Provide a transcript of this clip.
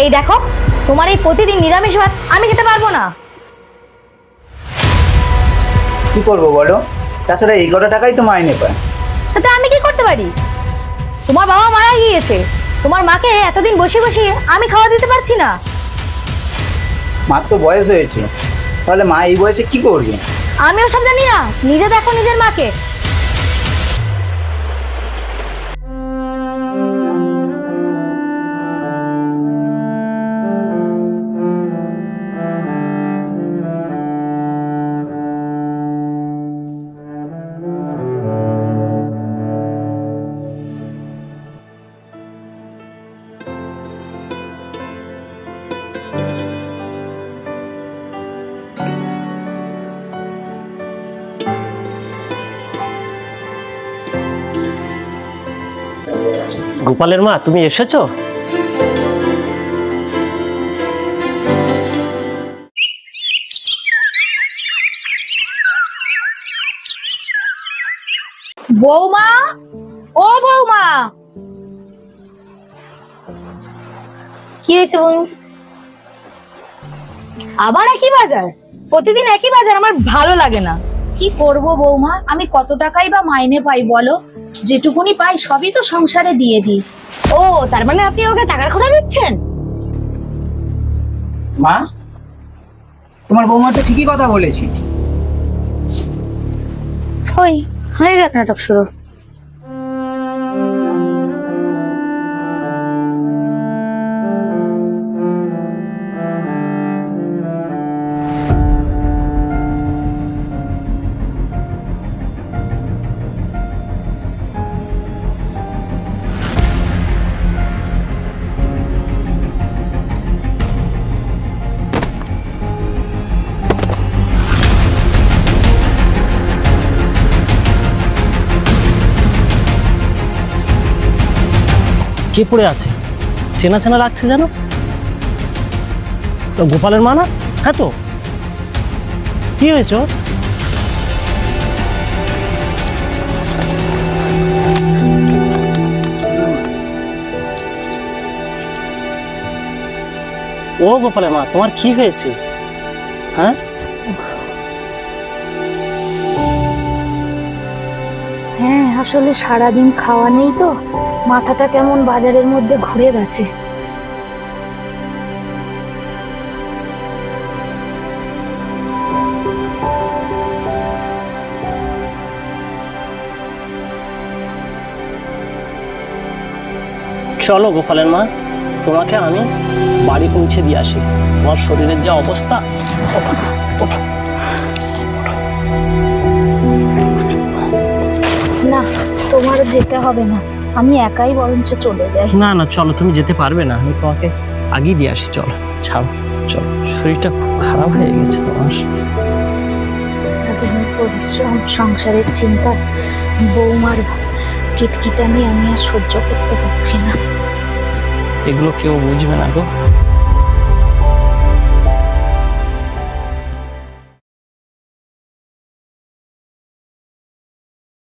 এই দেখো, তোমার এই প্রতিদিন নিরামিষ ভাত আমি খেতে পারবো না। কি করবো বলো? তাছাড়া এই কটা টাকাই তো মাইনে পায়। তাতে আমি কি করতে পারি? তোমার বাবা মারা গিয়েছে, তোমার মাকে এতদিন বসে বসে আমি খাওয়া দিতে পারছি না। মার তো বয়স হয়েছে, তাহলে মা এই বয়সে কি করবে? আমি ওসব জানি না, নিজে দেখো নিজের মাকে। গোপালের মা, তুমি এসেছো? বৌমা, ও বৌমা, কি হয়েছে বৌমা? আবার একই বাজার? প্রতিদিন একই বাজার আমার ভালো লাগে না। কি করব বৌমা, আমি কত টাকাই বা মাইনে পাই বলো? যেটুকুনি পাই সবই তো সংসারে দিয়ে দিই। ও, তার মানে আপনি ওকে টাকার খোঁড়া দিচ্ছেন? মা, তোমার বৌমা তো ঠিকই কথা বলেছি। ওই হয়ে গেল নাটক শুরু। কে পড়ে আছে? চেনা চেনা লাগছে যেন। তো গোপালের মা না? হ্যাঁ তো, কি হয়েছে ওর? ও গোপালের মা, তোমার কি হয়েছে? হ্যাঁ, হ্যাঁ, আসলে সারাদিন খাওয়া নেই তো, মাথাটা কেমন বাজারের মধ্যে ঘুরে গেছে। চলো গোপালের মা, তোমাকে আমি বাড়ি পৌঁছে দিয়ে আসি। তোমার শরীরের যা অবস্থা। না, তোমার যেতে হবে না, আমি একাই বরঞ্চ চলে যাই। না না, চলো, তুমি যেতে পারবে না, আমি তোমাকে আগেই দিয়ে আসি। চলো, ছাড়ো, চলো, শরীরটা খুব খারাপ হয়ে গেছে তোমার। সারাদিনের পরিশ্রম, সংসারের চিন্তা, বৌমার কিটকিটানি আমি আর সহ্য করতে পারছি না। এগুলো কেউ বুঝবে না গো।